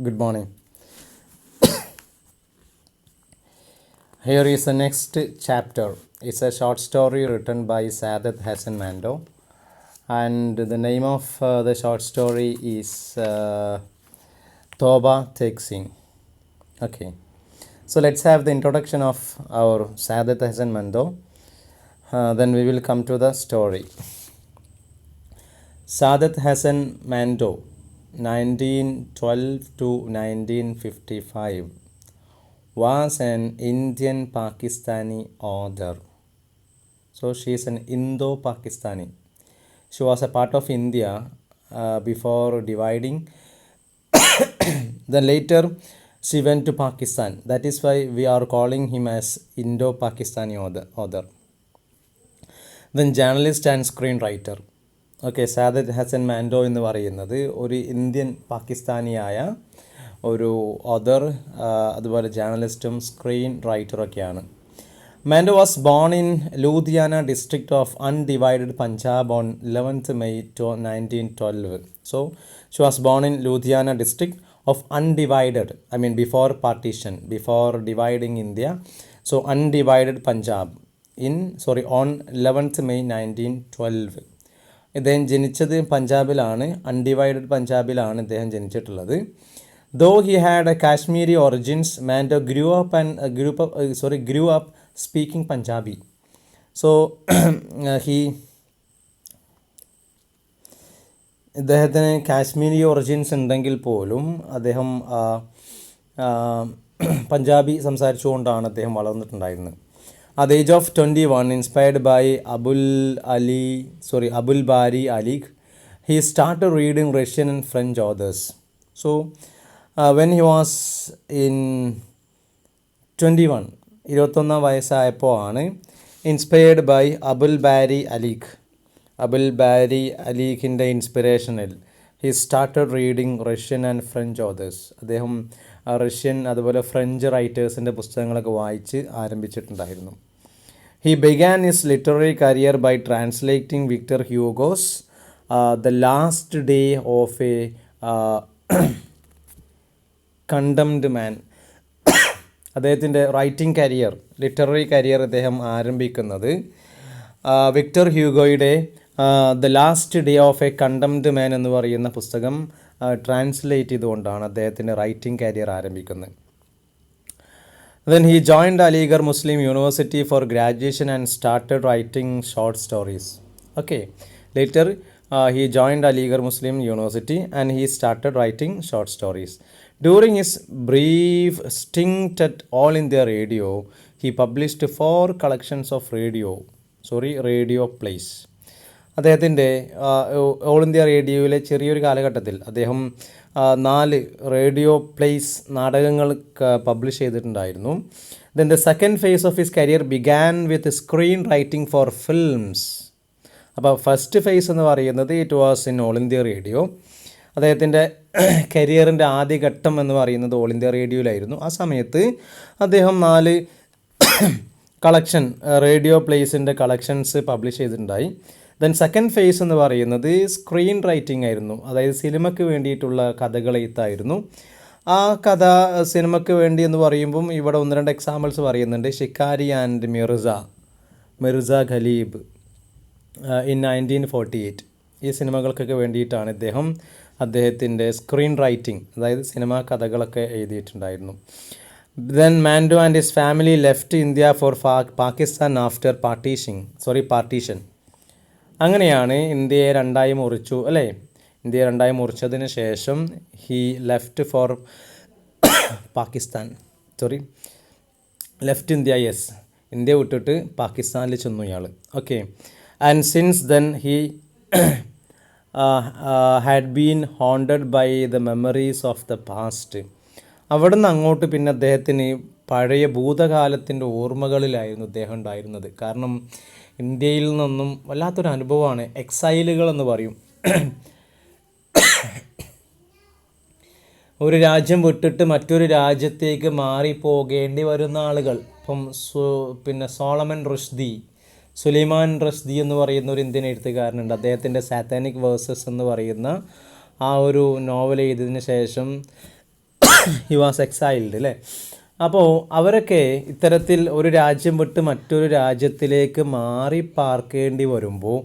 Good morning. Here is the next chapter. It's a short story written by Saadat Hasan Mando, and the name of the short story is Toba Tek Singh. Okay, so let's have the introduction of our Saadat Hasan Mando. Then we will come to the story. Saadat Hasan Mando, 1912 to 1955, was an Indian Pakistani author. So she is an Indo-Pakistani. She was a part of India before dividing. Then later she went to Pakistan. That is why we are calling him as Indo-Pakistani author. Then journalist and screenwriter. Okay, Saadat Hasan Manto എന്ന് പറയുന്നത് ഒരു Indian പാകിസ്ഥാനിയായ ഒരു author, അതുപോലെ ജേർണലിസ്റ്റും screen റൈറ്ററൊക്കെയാണ്. Manto was born in Ludhiana district of undivided Punjab on 11th May 1912. So she was born in Ludhiana district of undivided, before partition, before dividing India. So undivided Punjab on 11th May 1912. ഇദ്ദേഹം ജനിച്ചത് പഞ്ചാബിലാണ്, അൺഡിവൈഡഡ് പഞ്ചാബിലാണ് ഇദ്ദേഹം ജനിച്ചിട്ടുള്ളത്. Though he had a Kashmiri origins, Manto grew up speaking Punjabi. So ഇദ്ദേഹത്തിന് Kashmiri origins ഉണ്ടെങ്കിൽ പോലും അദ്ദേഹം പഞ്ചാബി സംസാരിച്ചുകൊണ്ടാണ് അദ്ദേഹം വളർന്നിട്ടുണ്ടായിരുന്നത്. At the age of 21, inspired by Abul Bari Ali, he started reading Russian and French authors. So, when he was in 21, 21 വയസ്സായപ്പോഴാണ് inspired by Abul Bari അലീഖിൻ്റെ ഇൻസ്പിറേഷനിൽ he started reading Russian and French authors. അദ്ദേഹം Russian അതുപോലെ French റൈറ്റേഴ്സിൻ്റെ പുസ്തകങ്ങളൊക്കെ വായിച്ച് ആരംഭിച്ചിട്ടുണ്ടായിരുന്നു. He began his literary career by translating Victor Hugo's The Last Day of a Condemned Man. അദ്ദേഹത്തിൻ്റെ റൈറ്റിംഗ് കരിയർ, ലിറ്റററി കരിയർ അദ്ദേഹം ആരംഭിക്കുന്നത് വിക്ടർ ഹ്യൂഗോയുടെ the last day of a condemned man എന്ന് പറയുന്ന പുസ്തകം ട്രാൻസ്ലേറ്റ് ചെയ്തുകൊണ്ടാണ് അദ്ദേഹത്തിൻ്റെ റൈറ്റിംഗ് കരിയർ ആരംഭിക്കുന്നത്. Then he joined Aligarh Muslim University for graduation and started writing short stories. Okay, later he joined Aligarh Muslim University and he started writing short stories. During his brief stint at All India Radio, he published 4 collections of radio plays. അദ്ദേഹത്തിൻ്റെ all India റേഡിയോയിലെ ചെറിയൊരു കാലഘട്ടത്തിൽ അദ്ദേഹം 4 radio place നാടകങ്ങൾ publish ചെയ്തിട്ടുണ്ടായിരുന്നു. Then the second phase of his career began with screen writing for films. അപ്പോൾ first phase എന്ന് പറയുന്നത് it was in all India radio. അദ്ദേഹത്തിൻ്റെ കരിയറിൻ്റെ ആദ്യഘട്ടം എന്ന് പറയുന്നത് ഓൾ ഇന്ത്യ റേഡിയോയിലായിരുന്നു. ആ സമയത്ത് അദ്ദേഹം 4 കളക്ഷൻ റേഡിയോ പ്ലേസിൻ്റെ കളക്ഷൻസ് പബ്ലിഷ് ചെയ്തിട്ടുണ്ടായി. ദെൻ സെക്കൻഡ് ഫേസ് എന്ന് പറയുന്നത് സ്ക്രീൻ റൈറ്റിംഗ് ആയിരുന്നു. അതായത് സിനിമയ്ക്ക് വേണ്ടിയിട്ടുള്ള കഥകൾ എഴുത്തായിരുന്നു. ആ കഥ സിനിമയ്ക്ക് വേണ്ടി എന്ന് പറയുമ്പം ഇവിടെ 1-2 എക്സാമ്പിൾസ് പറയുന്നുണ്ട്. ഷിക്കാരി ആൻഡ് മിർസ ഖലീബ് ഇൻ 1948. ഈ സിനിമകൾക്കൊക്കെ വേണ്ടിയിട്ടാണ് അദ്ദേഹത്തിൻ്റെ സ്ക്രീൻ റൈറ്റിംഗ്, അതായത് സിനിമാ കഥകളൊക്കെ എഴുതിയിട്ടുണ്ടായിരുന്നു. Then Mando and his family left India for Pakistan after partition. അങ്ങനെയാണ് ഇന്ത്യയെ രണ്ടായി മുറിച്ചു, അല്ലേ? ഇന്ത്യയെ രണ്ടായി മുറിച്ചതിന് ശേഷം he left for left India. India വിട്ടിട്ട് പാകിസ്ഥാനിൽ ചെന്നു ഇയാൾ. Okay, and since then he had been haunted by the memories of the past. അവിടെ നിന്ന് അങ്ങോട്ട് പിന്നെ അദ്ദേഹത്തിന് പഴയ ഭൂതകാലത്തിൻ്റെ ഓർമ്മകളിലായിരുന്നു അദ്ദേഹം ഉണ്ടായിരുന്നത്. കാരണം ഇന്ത്യയിൽ നിന്നും വല്ലാത്തൊരു അനുഭവമാണ്. എക്സൈലുകൾ എന്ന് പറയും. ഒരു രാജ്യം വിട്ടിട്ട് മറ്റൊരു രാജ്യത്തേക്ക് മാറിപ്പോകേണ്ടി വരുന്ന ആളുകൾ. ഇപ്പം സുലൈമാൻ റഷ്ദി എന്ന് പറയുന്ന ഒരു ഇന്ത്യൻ എഴുത്തുകാരനുണ്ട്. അദ്ദേഹത്തിൻ്റെ സാത്താനിക് വേഴ്സസ് എന്ന് പറയുന്ന ആ ഒരു നോവൽ എഴുതിയതിന് ശേഷം ഹി വാസ് എക്സൈൽഡ് അല്ലേ. അപ്പോൾ അവരൊക്കെ ഇത്തരത്തിൽ ഒരു രാജ്യം വിട്ട് മറ്റൊരു രാജ്യത്തിലേക്ക് മാറി പാർക്കേണ്ടി വരുമ്പോൾ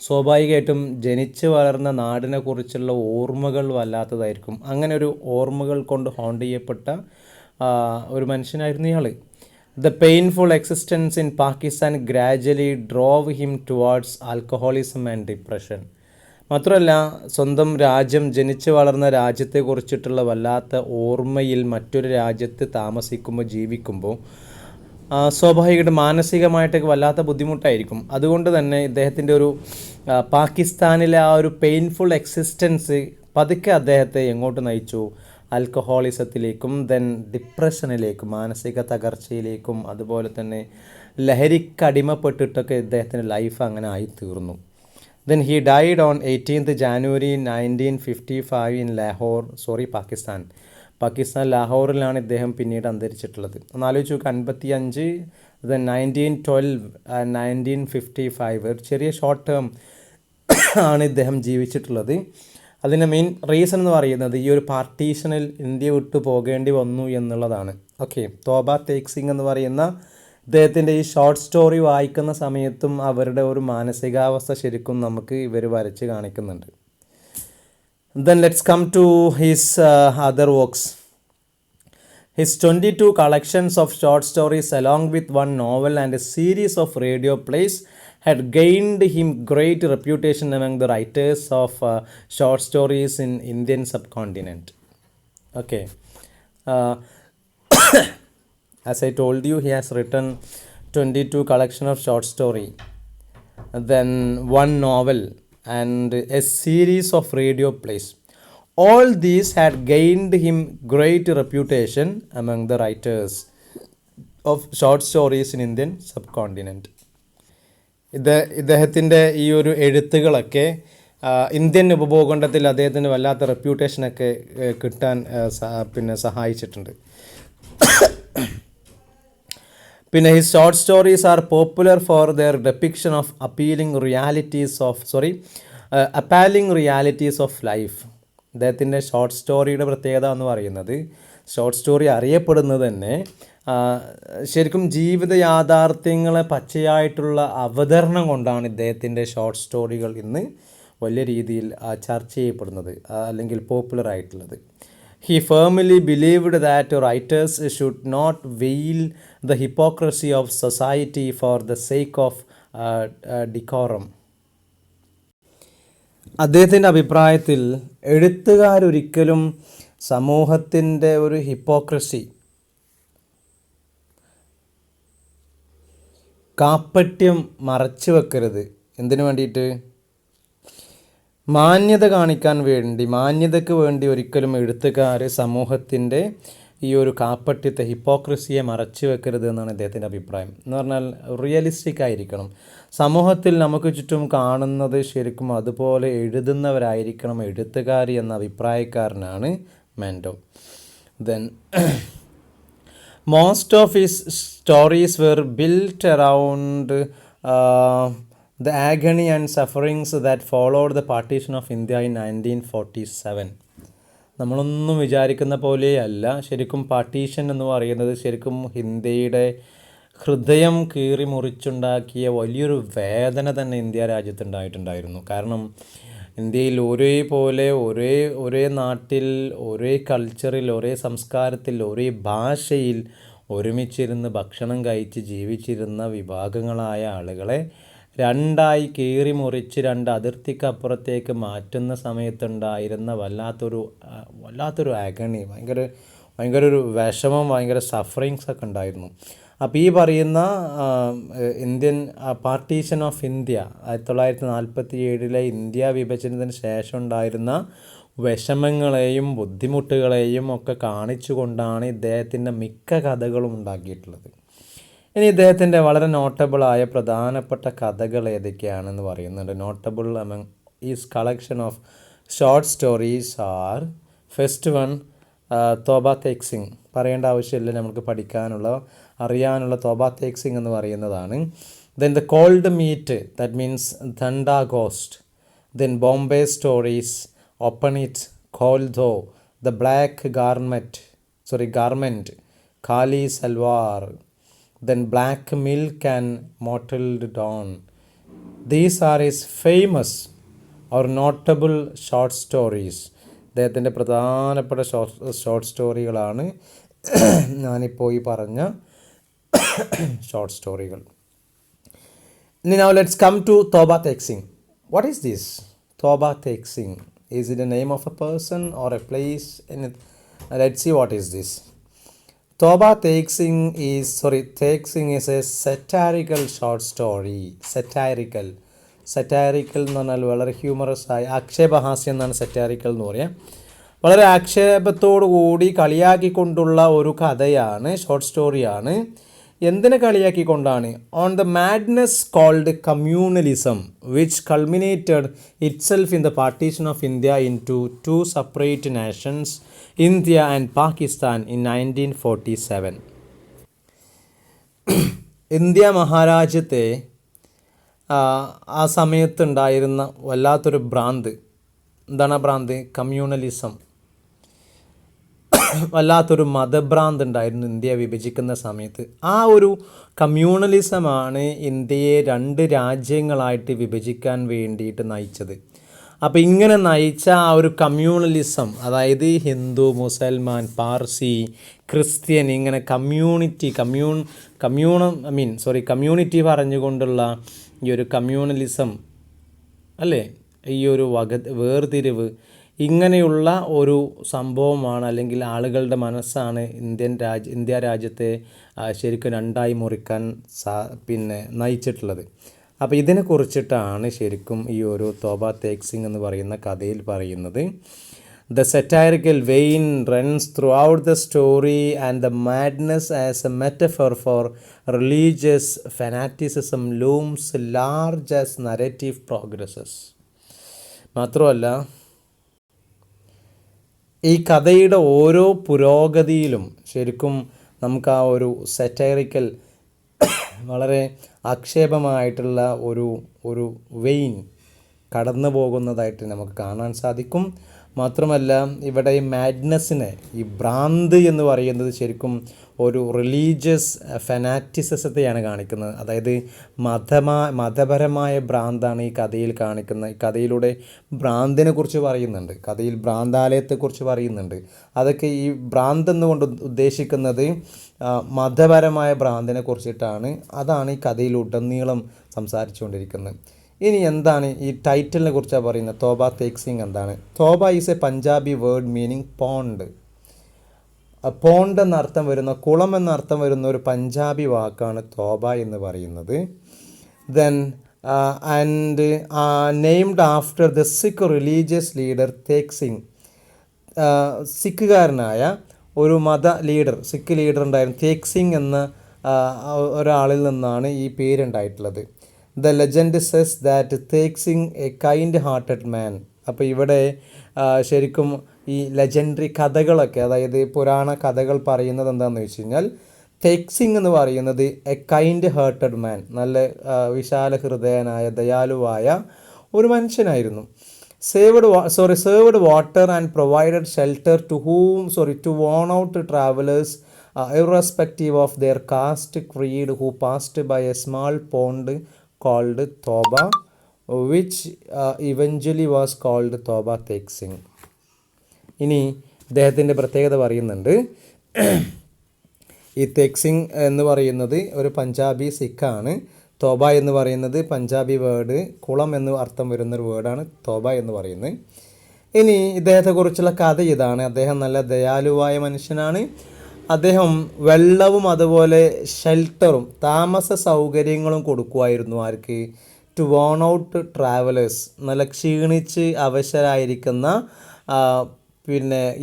സ്വാഭാവികമായിട്ടും ജനിച്ച് വളർന്ന നാടിനെക്കുറിച്ചുള്ള ഓർമ്മകൾ വല്ലാത്തതായിരിക്കും. അങ്ങനെ ഒരു ഓർമ്മകൾ കൊണ്ട് ഹോണ്ട് ചെയ്യപ്പെട്ട ഒരു മനുഷ്യനായിരുന്നു ഇയാൾ. The painful existence in Pakistan gradually drove him towards alcoholism and depression. മാത്രമല്ല സ്വന്തം രാജ്യം, ജനിച്ചു വളർന്ന രാജ്യത്തെക്കുറിച്ചിട്ടുള്ള വല്ലാത്ത ഓർമ്മയിൽ മറ്റൊരു രാജ്യത്ത് താമസിക്കുമ്പോൾ, ജീവിക്കുമ്പോൾ സ്വാഭാവികമായിട്ട് മാനസികമായിട്ടൊക്കെ വല്ലാത്ത ബുദ്ധിമുട്ടായിരിക്കും. അതുകൊണ്ട് തന്നെ ഇദ്ദേഹത്തിൻ്റെ ഒരു പാകിസ്ഥാനിലെ ആ ഒരു പെയിൻഫുൾ എക്സിസ്റ്റൻസ് പതുക്കെ അദ്ദേഹത്തെ എങ്ങോട്ട് നയിച്ചു? ആൽക്കഹോളിസത്തിലേക്കും ദെൻ ഡിപ്രഷനിലേക്കും, മാനസിക തകർച്ചയിലേക്കും, അതുപോലെ തന്നെ ലഹരിക്കടിമപ്പെട്ടിട്ടൊക്കെ ഇദ്ദേഹത്തിൻ്റെ ലൈഫ് അങ്ങനെ ആയിത്തീർന്നു. Then he died on 18th January 1955 in Lahore, Pakistan. Pakistan ലാഹോറിലാണ് ഇദ്ദേഹം പിന്നീട് അന്തരിച്ചിട്ടുള്ളത്. ഒന്ന് ആലോചിച്ച് നോക്കുക, 55, ദെൻ 1912 1955, ഒരു ചെറിയ ഷോർട്ട് ടേം ആണ് ഇദ്ദേഹം ജീവിച്ചിട്ടുള്ളത്. അതിൻ്റെ മെയിൻ റീസൺ എന്ന് പറയുന്നത് ഈ ഒരു പാർട്ടീഷനിൽ ഇന്ത്യ വിട്ടു പോകേണ്ടി വന്നു എന്നുള്ളതാണ്. ഓക്കെ, തോബ തേക് സിംഗ് എന്ന് പറയുന്ന ഇദ്ദേഹത്തിൻ്റെ ഈ ഷോർട്ട് സ്റ്റോറി വായിക്കുന്ന സമയത്തും അവരുടെ ഒരു മാനസികാവസ്ഥ ശരിക്കും നമുക്ക് ഇവർ വരച്ച് കാണിക്കുന്നുണ്ട്. Then let's come to his other works. His 22 collections of short stories along with one novel and a series of radio plays had gained him great reputation among the writers of short stories in Indian subcontinent. Okay. As I told you, he has written 22 collection of short story, then one novel and a series of radio plays. All these had gained him great reputation among the writers of short stories in Indian subcontinent. ഇദ്ദേഹത്തിൻ്റെ ഈ ഒരു എഴുത്തുകളൊക്കെ Indian ഉപഭൂഖണ്ഡത്തിൽ അദ്ദേഹത്തിന് വല്ലാത്ത റെപ്യൂട്ടേഷനൊക്കെ കിട്ടാൻ സഹായിച്ചിട്ടുണ്ട്. പിന്നെ his short stories R popular for their depiction of appealing realities of life. അദ്ദേഹത്തിൻ്റെ short സ്റ്റോറിയുടെ പ്രത്യേകത എന്ന് പറയുന്നത്, ഷോർട്ട് സ്റ്റോറി അറിയപ്പെടുന്നത് തന്നെ ശരിക്കും ജീവിത യാഥാർത്ഥ്യങ്ങളെ പച്ചയായിട്ടുള്ള അവതരണം കൊണ്ടാണ് ഇദ്ദേഹത്തിൻ്റെ ഷോർട്ട് സ്റ്റോറികൾ ഇന്ന് വലിയ രീതിയിൽ ചർച്ച ചെയ്യപ്പെടുന്നത് അല്ലെങ്കിൽ പോപ്പുലർ ആയിട്ടുള്ളത്. He firmly believed that writers should not veil the hypocrisy of society for the sake of decorum. അദ്ദേഹത്തിൻ്റെ അഭിപ്രായത്തിൽ എഴുത്തുകാരൊരിക്കലും സമൂഹത്തിൻ്റെ ഒരു ഹിപ്പോക്രസി, കാപ്പട്യം മറച്ചു വെക്കരുത്. എന്തിനു വേണ്ടിയിട്ട്? മാന്യത കാണിക്കാൻ വേണ്ടി, മാന്യതയ്ക്ക് വേണ്ടി ഒരിക്കലും എഴുത്തുകാർ സമൂഹത്തിൻ്റെ ഈ ഒരു കാപ്പട്യത്തെ, ഹിപ്പോക്രസിയെ മറച്ചു വെക്കരുത് എന്നാണ് അദ്ദേഹത്തിൻ്റെ അഭിപ്രായം. എന്ന് പറഞ്ഞാൽ റിയലിസ്റ്റിക് ആയിരിക്കണം. സമൂഹത്തിൽ നമുക്ക് ചുറ്റും കാണുന്നത് ശരിക്കും അതുപോലെ എഴുതുന്നവരായിരിക്കണം എഴുത്തുകാർ എന്ന അഭിപ്രായക്കാരനാണ് Manto. Then most of his stories were built around the agony and sufferings that followed the partition of India in 1947. നമ്മളൊന്നും വിചാരിക്കുന്ന പോലെയല്ല ശരിക്കും പാർട്ടീഷൻ എന്ന് പറയുന്നത്. ശരിക്കും ഇന്ത്യയുടെ ഹൃദയം കീറി മുറിച്ചുണ്ടാക്കിയ വലിയൊരു വേദന തന്നെ ഇന്ത്യ രാജ്യത്തുണ്ടായിട്ടുണ്ടായിരുന്നു. കാരണം ഇന്ത്യയിൽ ഒരേപോലെ ഒരേ നാട്ടിൽ, ഒരേ കൾച്ചറിൽ, ഒരേ സംസ്കാരത്തിൽ, ഒരേ ഭാഷയിൽ ഒരുമിച്ചിരുന്ന് ഭക്ഷണം കഴിച്ച് ജീവിച്ചിരുന്ന വിഭാഗങ്ങളായ ആളുകളെ രണ്ടായി കീറി മുറിച്ച് രണ്ട് അതിർത്തിക്കപ്പുറത്തേക്ക് മാറ്റുന്ന സമയത്തുണ്ടായിരുന്ന വല്ലാത്തൊരു ആഗണി, ഭയങ്കര ഒരു വിഷമം, ഭയങ്കര സഫറിങ്സ് ഒക്കെ ഉണ്ടായിരുന്നു. അപ്പോൾ ഈ പറയുന്ന Indian partition of India 1947 India വിഭജനത്തിന് ശേഷം ഉണ്ടായിരുന്ന വിഷമങ്ങളെയും ബുദ്ധിമുട്ടുകളെയും ഒക്കെ കാണിച്ചുകൊണ്ടാണ് ഇദ്ദേഹത്തിൻ്റെ മിക്ക കഥകളും ഉണ്ടാക്കിയിട്ടുള്ളത്. ഇനി ഇദ്ദേഹത്തിൻ്റെ വളരെ നോട്ടബിളായ പ്രധാനപ്പെട്ട കഥകൾ ഏതൊക്കെയാണെന്ന് പറയുന്നുണ്ട്. Notable among is collection of short stories are, first one Toba Tek Singh. പറയേണ്ട ആവശ്യമില്ല, നമുക്ക് അറിയാനുള്ള തോബ തേക് സിംഗ് എന്ന് പറയുന്നതാണ്. Then the cold meat, that means Thanda Gosht. Then Bombay stories, open it, Khol Do, the black garment, garment, Kali Salwar, then Black Milk and Mottled Dawn. These are his famous or notable short stories. അദ്ദേഹത്തിൻ്റെ പ്രധാനപ്പെട്ട short സ്റ്റോറികളാണ് ഞാനിപ്പോൾ ഈ പറഞ്ഞ short സ്റ്റോറികൾ. ഇനി now let's come to Toba Tek Singh. What is this? Toba Tek Singh. Is it a name of a person or a place? Let's see what is this. Toba Tek Singh is a satirical short story. Satirical എന്ന് പറഞ്ഞാൽ വളരെ humorous ആയ ആക്ഷേപഹാസ്യം എന്നാണ് satirical എന്ന് പറയുക. വളരെ ആക്ഷേപത്തോടു കൂടി കളിയാക്കിക്കൊണ്ടുള്ള ഒരു കഥയാണ്, ഷോർട്ട് സ്റ്റോറിയാണ്. എന്തിനെ കളിയാക്കിക്കൊണ്ടാണ്? On the madness called communalism which culminated itself in the partition of India in two separate nations, India and Pakistan in 1947. India മഹാരാജ്യത്തെ ആ സമയത്തുണ്ടായിരുന്ന വല്ലാത്തൊരു ഭ്രാന്ത്. എന്താണ് ആ ഭ്രാന്ത്? കമ്മ്യൂണലിസം. വല്ലാത്തൊരു മതഭ്രാന്ത് ഉണ്ടായിരുന്നു ഇന്ത്യ വിഭജിക്കുന്ന സമയത്ത്. ആ ഒരു കമ്മ്യൂണലിസമാണ് ഇന്ത്യയെ 2 രാജ്യങ്ങളായിട്ട് വിഭജിക്കാൻ വേണ്ടിയിട്ട് നയിച്ചത്. അപ്പോൾ ഇങ്ങനെ നയിച്ച ആ ഒരു കമ്മ്യൂണലിസം, അതായത് ഹിന്ദു, മുസൽമാൻ, പാർസി, ക്രിസ്ത്യൻ, ഇങ്ങനെ കമ്മ്യൂണിറ്റി പറഞ്ഞുകൊണ്ടുള്ള ഈ ഒരു കമ്മ്യൂണലിസം അല്ലേ, ഈ ഒരു വേർതിരിവ്, ഇങ്ങനെയുള്ള ഒരു സംഭവമാണ്, അല്ലെങ്കിൽ ആളുകളുടെ മനസ്സാണ് ഇന്ത്യ രാജ്യത്തെ ശരിക്കും 2ആയി മുറിക്കാൻ നയിച്ചിട്ടുള്ളത്. അപ്പോൾ ഇതിനെക്കുറിച്ചിട്ടാണ് ശരിക്കും ഈ ഒരു തോബ തേക് സിംഗ് എന്ന് പറയുന്ന കഥയിൽ പറയുന്നത്. The satirical vein runs throughout the story and the madness as a metaphor for religious fanaticism looms large as narrative progresses. മാത്രമല്ല, ഈ കഥയുടെ ഓരോ പുരോഗതിയിലും ശരിക്കും നമുക്ക് ആ ഒരു സറ്റൈറിക്കൽ വളരെ ആക്ഷേപമായിട്ടുള്ള ഒരു വെയിൻ കടന്നു പോകുന്നതായിട്ട് നമുക്ക് കാണാൻ സാധിക്കും. മാത്രമല്ല, ഇവിടെ ഈ മാഡ്നെസ്സിനെ, ഈ ഭ്രാന്ത് എന്ന് പറയുന്നത് ശരിക്കും ഒരു റിലീജിയസ് ഫെനാറ്റിസിസത്തെയാണ് കാണിക്കുന്നത്. അതായത് മതപരമായ ഭ്രാന്താണ് ഈ കഥയിൽ കാണിക്കുന്നത്. ഈ കഥയിലൂടെ ഭ്രാന്തിനെ കുറിച്ച് പറയുന്നുണ്ട്, കഥയിൽ ഭ്രാന്താലയത്തെക്കുറിച്ച് പറയുന്നുണ്ട്. അതൊക്കെ ഈ ഭ്രാന്ത് എന്നുകൊണ്ട് ഉദ്ദേശിക്കുന്നത് മതപരമായ ഭ്രാന്തിനെ കുറിച്ചിട്ടാണ്. അതാണ് ഈ കഥയിലുടനീളം സംസാരിച്ചുകൊണ്ടിരിക്കുന്നത്. ഇനി എന്താണ് ഈ ടൈറ്റിലിനെ കുറിച്ചാണ് പറയുന്നത്? തോബ തേക് സിംഗ് എന്താണ്? Toba is a Punjabi word meaning pond. Pond എന്നർത്ഥം വരുന്ന, കുളം എന്നർത്ഥം വരുന്ന ഒരു പഞ്ചാബി വാക്കാണ് തോബ എന്ന് പറയുന്നത്. Then and named after the Sikh religious leader Tek Singh. സിഖുകാരനായ ഒരു സിഖ് ലീഡർ ഉണ്ടായിരുന്നു, തേക് സിംഗ് എന്ന ഒരാളിൽ നിന്നാണ് ഈ പേരുണ്ടായിട്ടുള്ളത്. The legend says that Tek Singh a kind-hearted man. അപ്പോൾ ഇവിടെ ശരിക്കും ഈ ലെജൻഡറി കഥകളൊക്കെ, അതായത് പുരാണ കഥകൾ പറയുന്നത് എന്താണെന്ന് വെച്ച് കഴിഞ്ഞാൽ, തേക് സിംഗ് എന്ന് പറയുന്നത് എ കൈൻഡ് ഹേർട്ടഡ് മാൻ, നല്ല വിശാല ഹൃദയനായ ദയാലുവായ ഒരു മനുഷ്യനായിരുന്നു. served water and provided shelter to worn out travelers irrespective of their caste creed who passed by a small pond called Toba, which eventually was called Toba Tek Singh. ഇനി ഇദ്ദേഹത്തിൻ്റെ പ്രത്യേകത പറയുന്നുണ്ട്. ഈ തേക് സിംഗ് എന്ന് പറയുന്നത് ഒരു പഞ്ചാബി സിഖാണ്. തോബ എന്ന് പറയുന്നത് പഞ്ചാബി വേർഡ്, കുളം എന്ന് അർത്ഥം വരുന്നൊരു വേർഡാണ് തോബ എന്ന് പറയുന്നത്. ഇനി ഇദ്ദേഹത്തെക്കുറിച്ചുള്ള കഥ ഇതാണ്. അദ്ദേഹം നല്ല ദയാലുവായ മനുഷ്യനാണ്. അദ്ദേഹം വെള്ളവും അതുപോലെ ഷെൽട്ടറും താമസ സൗകര്യങ്ങളും കൊടുക്കുമായിരുന്നു. ആർക്ക്? ടു വോൺ ഔട്ട് ട്രാവലേഴ്സ്, നല്ല ക്ഷീണിച്ച് അവശരായിരിക്കുന്ന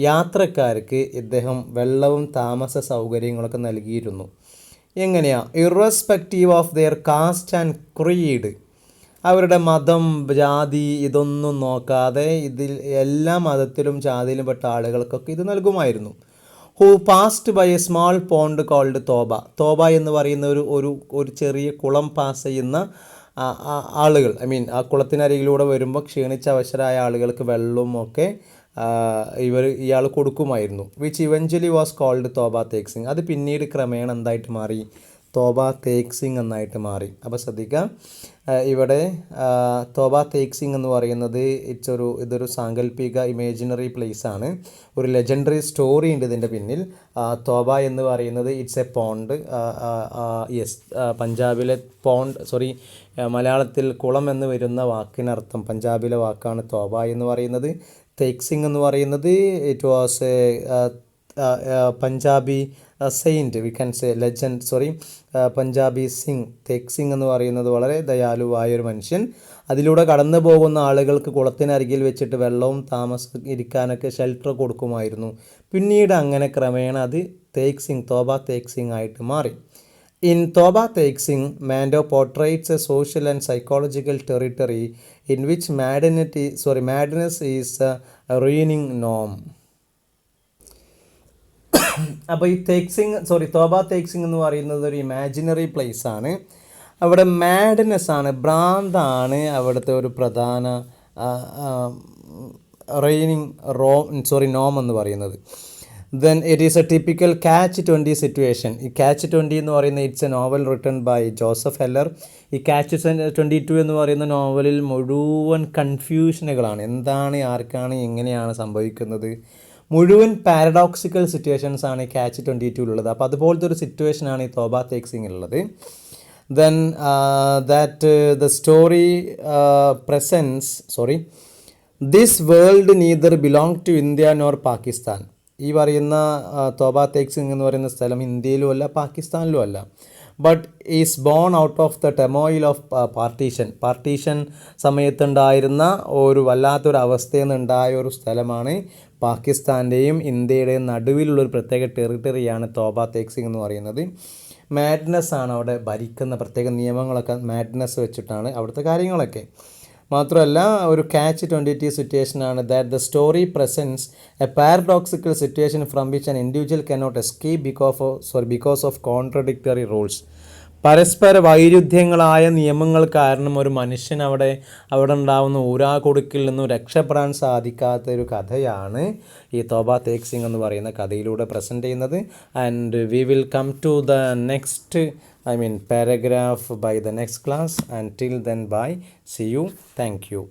യാത്രക്കാർക്ക് ഇദ്ദേഹം വെള്ളവും താമസ സൗകര്യങ്ങളൊക്കെ നൽകിയിരുന്നു. എങ്ങനെയാ? Irrespective of their caste and creed, അവരുടെ മതം, ജാതി ഇതൊന്നും നോക്കാതെ ഇതിൽ എല്ലാ മതത്തിലും ജാതിയിലും പെട്ട ആളുകൾക്കൊക്കെ ഇത് നൽകുമായിരുന്നു. Who passed by a small pond called Toba. Toba എന്ന് പറയുന്ന ഒരു ചെറിയ കുളം പാസ് ചെയ്യുന്ന ആളുകൾ, ആ കുളത്തിനരികിലൂടെ വരുമ്പോൾ ക്ഷീണിച്ച അവശരായ ആളുകൾക്ക് വെള്ളവും ഒക്കെ ഇയാൾ കൊടുക്കുമായിരുന്നു. Which eventually was called Toba തേക്ക് സിംഗ്. അത് പിന്നീട് ക്രമേണ എന്തായിട്ട് മാറി? തോബ തേക്ക് സിംഗ് എന്നായിട്ട് മാറി. അപ്പോൾ ശ്രദ്ധിക്കുക, ഇവിടെ തോബ തേക്ക് സിംഗ് എന്ന് പറയുന്നത് ഇതൊരു സാങ്കല്പിക ഇമേജിനറി പ്ലേസ് ആണ്. ഒരു ലെജൻഡറി സ്റ്റോറി ഉണ്ട് ഇതിൻ്റെ പിന്നിൽ. തോബ എന്ന് പറയുന്നത് ഇറ്റ്സ് എ പോണ്ട്. യെസ്, പഞ്ചാബിലെ മലയാളത്തിൽ കുളം എന്ന് വരുന്ന വാക്കിനർത്ഥം പഞ്ചാബിലെ വാക്കാണ് തോബ എന്ന് പറയുന്നത്. തേക്ക് സിംഗ് എന്ന് പറയുന്നത് it was A Punjabi saint, we can say legend, Punjabi Singh. തേക്ക് സിംഗ് എന്ന് പറയുന്നത് വളരെ ദയാലുവായൊരു മനുഷ്യൻ. അതിലൂടെ കടന്നു പോകുന്ന ആളുകൾക്ക് കുളത്തിനരികിൽ വെച്ചിട്ട് വെള്ളവും ഇരിക്കാനൊക്കെ ഷെൽട്ടർ കൊടുക്കുമായിരുന്നു. പിന്നീട് അങ്ങനെ ക്രമേണ അത് തോബ തേക്ക് സിംഗ് ആയിട്ട് മാറി. In Toba Thaik Singh, Mando portrays a social and psychological territory in which madness is a reigning norm. അപ്പോൾ ഈ തോബ തേക്ക് സിംഗ് എന്ന് പറയുന്നത് ഒരു ഇമാജിനറി പ്ലേസ് ആണ്. അവിടെ മാഡ്നെസ് ആണ്, ഭ്രാന്താണ് അവിടുത്തെ ഒരു പ്രധാന നോം എന്ന് പറയുന്നത്. Then it is a typical catch-20 situation. ഈ catch-20 എന്ന് പറയുന്ന it's a novel written by Joseph Heller. ഈ catch-22 എന്ന് പറയുന്ന നോവലിൽ മുഴുവൻ കൺഫ്യൂഷനുകളാണ്. എന്താണ്, ആർക്കാണ്, എങ്ങനെയാണ് സംഭവിക്കുന്നത്, മുഴുവൻ പാരഡോക്സിക്കൽ സിറ്റുവേഷൻസ് ആണ് ഈ catch-22 അപ്പോൾ അതുപോലത്തെ ഒരു സിറ്റുവേഷനാണ് ഈ തോബ തേക്ക് സിംഗിലുള്ളത്. Then the story presents this world neither belong to India nor Pakistan. ഈ പറയുന്ന തോബ തേക്ക് സിംഗ് എന്ന് പറയുന്ന സ്ഥലം ഇന്ത്യയിലും അല്ല പാകിസ്ഥാനിലും അല്ല. But is born out of the turmoil of partition സമയത്തുണ്ടായിരുന്ന ഒരു വല്ലാത്തൊരു അവസ്ഥയിൽ നിന്നുണ്ടായ ഒരു സ്ഥലമാണ്. പാകിസ്ഥാൻ്റെയും ഇന്ത്യയുടെയും നടുവിലുള്ളൊരു പ്രത്യേക ടെറിട്ടറിയാണ് തോബ തേക്ക് സിംഗ് എന്ന് പറയുന്നത്. മാഡ്നെസ് ആണ് അവിടെ ഭരിക്കുന്ന, പ്രത്യേക നിയമങ്ങളൊക്കെ മാഡ്നെസ് വെച്ചിട്ടാണ് അവിടുത്തെ കാര്യങ്ങളൊക്കെ. മാത്രമല്ല ഒരു catch-22 സിറ്റുവേഷനാണ് that the story presents a paradoxical situation from which an individual cannot escape because of contradictory rules. പരസ്പര വൈരുദ്ധ്യങ്ങളായ നിയമങ്ങൾ കാരണം ഒരു മനുഷ്യൻ അവിടെ ഉണ്ടാകുന്ന ഊരാകൊടുക്കിൽ നിന്നും രക്ഷപ്പെടാൻ സാധിക്കാത്ത ഒരു കഥയാണ് ഈ തോബ തേക്ക് സിംഗ് എന്ന് പറയുന്ന കഥയിലൂടെ പ്രസൻറ്റ് ചെയ്യുന്നത്. And we will come to the next paragraph by the next class. Until then, bye. See you. Thank you.